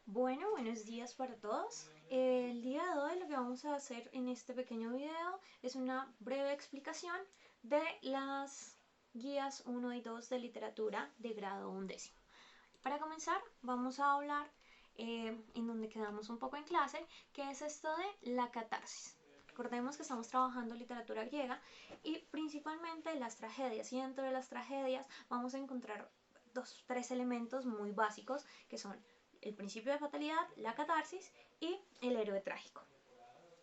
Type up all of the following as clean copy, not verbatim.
Bueno, buenos días para todos. El día de hoy lo que vamos a hacer en este pequeño video es una breve explicación de las guías 1 y 2 de literatura de grado 11. Para comenzar, vamos a hablar en donde quedamos un poco en clase, que es esto de la catarsis. Recordemos que estamos trabajando literatura griega y principalmente las tragedias, y dentro de las tragedias vamos a encontrar tres elementos muy básicos que son el principio de fatalidad, la catarsis y el héroe trágico.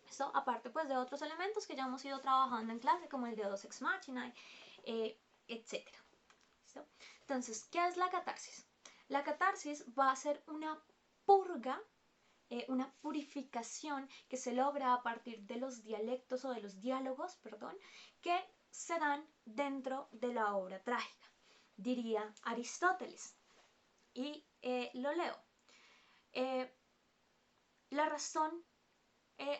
Esto aparte pues de otros elementos que ya hemos ido trabajando en clase como el Deus ex machina, etc. ¿Listo? Entonces, ¿qué es la catarsis? La catarsis va a ser una purga, una purificación que se logra a partir de los dialectos o de los diálogos, perdón, que se dan dentro de la obra trágica, diría Aristóteles. Y lo leo. Eh, la razón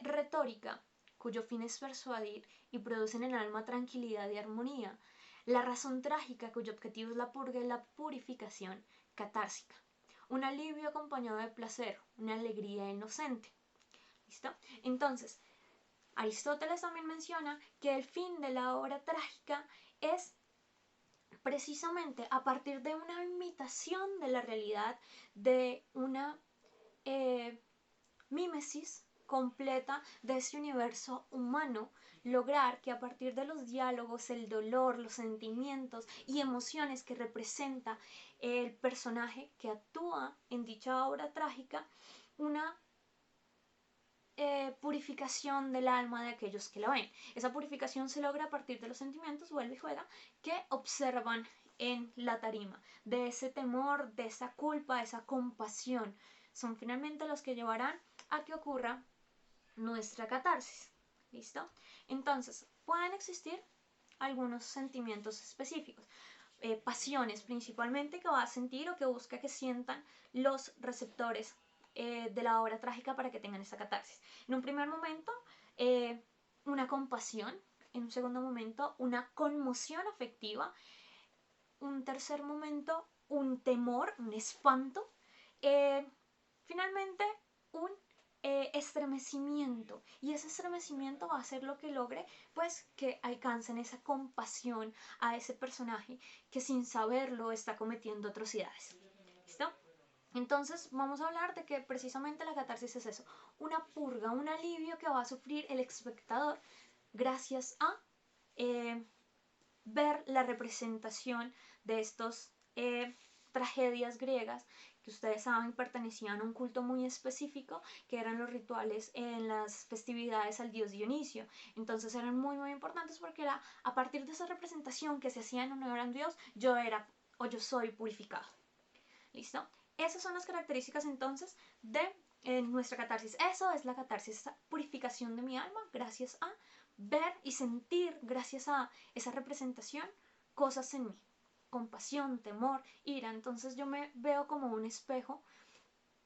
retórica, cuyo fin es persuadir y produce en el alma tranquilidad y armonía. La razón trágica, cuyo objetivo es la purga y la purificación catársica. Un alivio acompañado de placer, una alegría inocente. ¿Listo? Entonces, Aristóteles también menciona que el fin de la obra trágica es precisamente a partir de una imitación de la realidad, de una mímesis completa de ese universo humano, lograr que a partir de los diálogos, el dolor, los sentimientos y emociones que representa el personaje que actúa en dicha obra trágica, una purificación del alma de aquellos que la ven. Esa purificación se logra a partir de los sentimientos, vuelve y juega, que observan en la tarima, de ese temor, de esa culpa, de esa compasión. Son finalmente los que llevarán a que ocurra nuestra catarsis. ¿Listo? Entonces, pueden existir algunos sentimientos específicos. Pasiones principalmente que va a sentir o que busca que sientan los receptores de la obra trágica para que tengan esa catarsis. En un primer momento, una compasión, en un segundo momento, una conmoción afectiva, un tercer momento, un temor, un espanto, finalmente un estremecimiento, y ese estremecimiento va a ser lo que logre pues que alcancen esa compasión a ese personaje que sin saberlo está cometiendo atrocidades. ¿Listo? Entonces vamos a hablar de que precisamente la catarsis es eso, una purga, un alivio que va a sufrir el espectador gracias a ver la representación de estos tragedias griegas que ustedes saben pertenecían a un culto muy específico, que eran los rituales en las festividades al dios Dionisio. Entonces eran muy importantes porque era a partir de esa representación que se hacía en honor a un dios, yo era o yo soy purificado. ¿Listo? Esas son las características entonces de nuestra catarsis. Eso es la catarsis, esa purificación de mi alma gracias a ver y sentir, gracias a esa representación, cosas en mí. Compasión, temor, ira. Entonces yo me veo como un espejo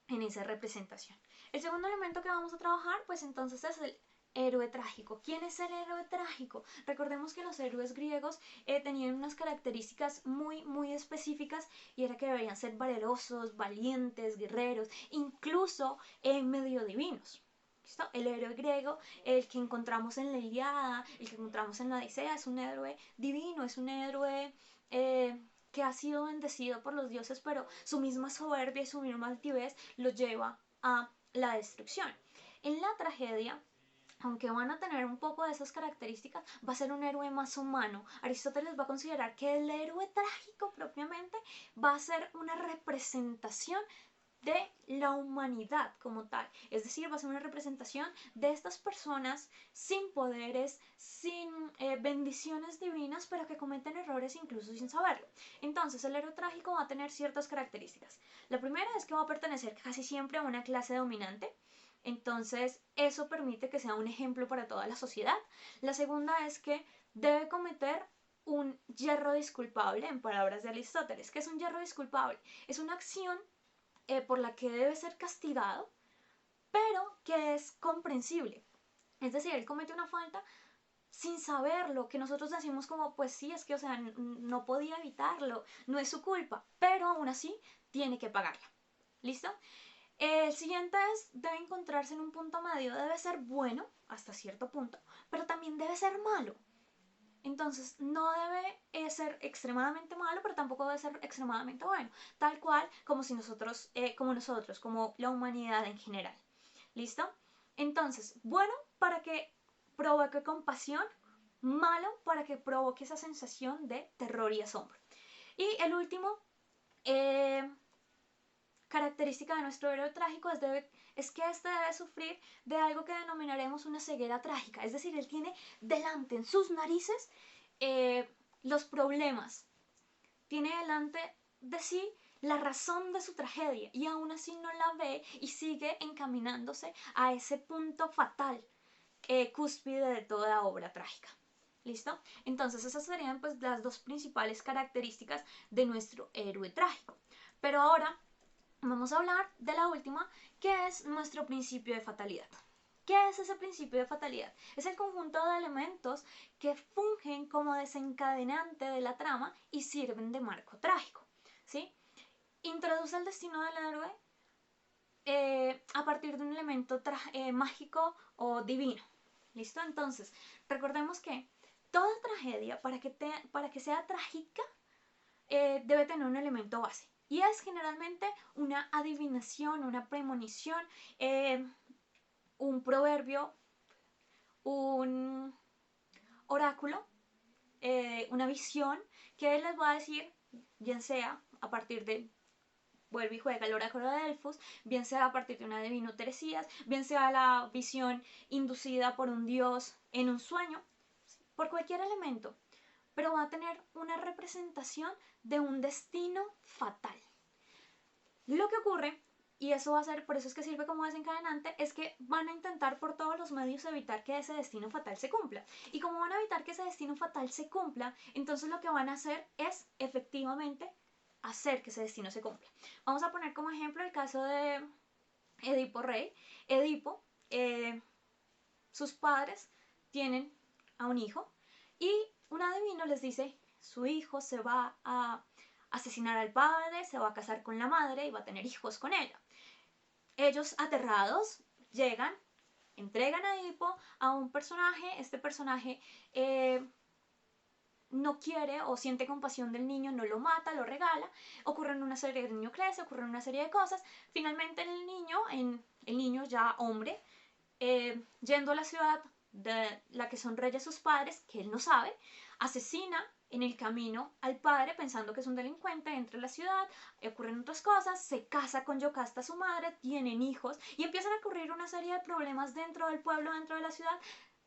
en esa representación. El segundo elemento que vamos a trabajar, pues entonces es el héroe trágico. ¿Quién es el héroe trágico? Recordemos que los héroes griegos tenían unas características muy específicas, y era que debían ser valerosos, valientes, guerreros, incluso medio divinos. ¿Listo? El héroe griego, el que encontramos en la Ilíada, el que encontramos en la Odisea, es un héroe divino, es un héroe que ha sido bendecido por los dioses, pero su misma soberbia y su misma altivez lo lleva a la destrucción. En la tragedia, aunque van a tener un poco de esas características, va a ser un héroe más humano. Aristóteles va a considerar que el héroe trágico propiamente va a ser una representación de la humanidad como tal, es decir, va a ser una representación de estas personas sin poderes, sin bendiciones divinas, pero que cometen errores incluso sin saberlo. Entonces el héroe trágico va a tener ciertas características. La primera es que va a pertenecer casi siempre a una clase dominante, entonces eso permite que sea un ejemplo para toda la sociedad. La segunda es que debe cometer un yerro disculpable, en palabras de Aristóteles. ¿Qué es un yerro disculpable? Es una acción por la que debe ser castigado, pero que es comprensible. Es decir, él comete una falta sin saberlo, que nosotros decimos como, pues sí, es que, o sea, no podía evitarlo, no es su culpa, pero aún así tiene que pagarla. ¿Listo? El siguiente es, debe encontrarse en un punto medio, debe ser bueno hasta cierto punto, pero también debe ser malo. Entonces, no debe ser extremadamente malo, pero tampoco debe ser extremadamente bueno. Tal cual como si nosotros, como la humanidad en general. ¿Listo? Entonces, bueno para que provoque compasión, malo para que provoque esa sensación de terror y asombro. Y el último, característica de nuestro héroe trágico es que éste debe sufrir de algo que denominaremos una ceguera trágica. Es decir, él tiene delante, en sus narices, los problemas. Tiene delante de sí la razón de su tragedia y aún así no la ve y sigue encaminándose a ese punto fatal, cúspide de toda obra trágica. ¿Listo? Entonces esas serían pues las dos principales características de nuestro héroe trágico. Pero ahora vamos a hablar de la última, que es nuestro principio de fatalidad. ¿Qué es ese principio de fatalidad? Es el conjunto de elementos que fungen como desencadenante de la trama y sirven de marco trágico. ¿Sí? Introduce el destino del héroe a partir de un elemento mágico o divino. ¿Listo? Entonces, recordemos que toda tragedia, para que sea trágica, debe tener un elemento base. Y es generalmente una adivinación, una premonición, un proverbio, un oráculo, una visión que él les va a decir, bien sea a partir de vuelve y juega el oráculo de Delfos, bien sea a partir de una divino Teresías, bien sea la visión inducida por un dios en un sueño, por cualquier elemento, pero va a tener una representación de un destino fatal. Lo que ocurre, y eso va a ser, por eso es que sirve como desencadenante, es que van a intentar por todos los medios evitar que ese destino fatal se cumpla. Y como van a evitar que ese destino fatal se cumpla, entonces lo que van a hacer es efectivamente hacer que ese destino se cumpla. Vamos a poner como ejemplo el caso de Edipo Rey. Edipo, sus padres tienen a un hijo y un adivino les dice, su hijo se va a asesinar al padre, se va a casar con la madre y va a tener hijos con ella. Ellos, aterrados, llegan, entregan a Edipo a un personaje, este personaje no quiere o siente compasión del niño, no lo mata, lo regala, ocurren una serie de niño crece, ocurren una serie de cosas, finalmente el niño ya hombre, yendo a la ciudad de la que son reyes sus padres, que él no sabe, asesina en el camino al padre pensando que es un delincuente, entra a la ciudad, ocurren otras cosas, se casa con Yocasta su madre, tienen hijos y empiezan a ocurrir una serie de problemas dentro del pueblo, dentro de la ciudad,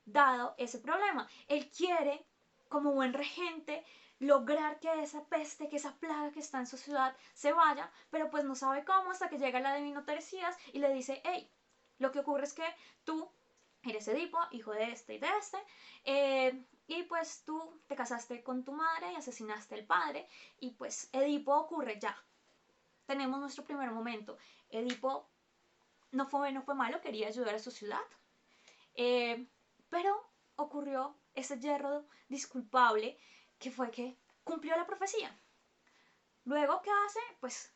dado ese problema. Él quiere, como buen regente, lograr que esa peste, que esa plaga que está en su ciudad se vaya, pero pues no sabe cómo hasta que llega la divino Teresías y le dice, hey, lo que ocurre es que tú eres Edipo, hijo de este y de este, y pues tú te casaste con tu madre y asesinaste al padre, y pues Edipo ocurre ya. Tenemos nuestro primer momento. Edipo no fue malo, quería ayudar a su ciudad, pero ocurrió ese yerro disculpable que fue que cumplió la profecía. Luego, ¿qué hace? Pues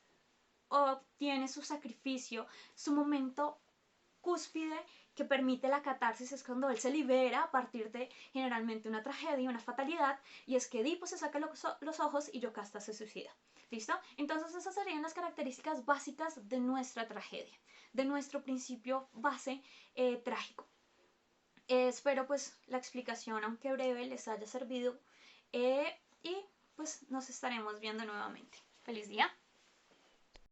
obtiene su sacrificio, su momento cúspide que permite la catarsis, es cuando él se libera a partir de generalmente una tragedia, una fatalidad, y es que Edipo se saca los ojos y Yocasta se suicida. ¿Listo? Entonces esas serían las características básicas de nuestra tragedia, de nuestro principio base trágico. Espero pues la explicación, aunque breve, les haya servido y pues nos estaremos viendo nuevamente. ¡Feliz día!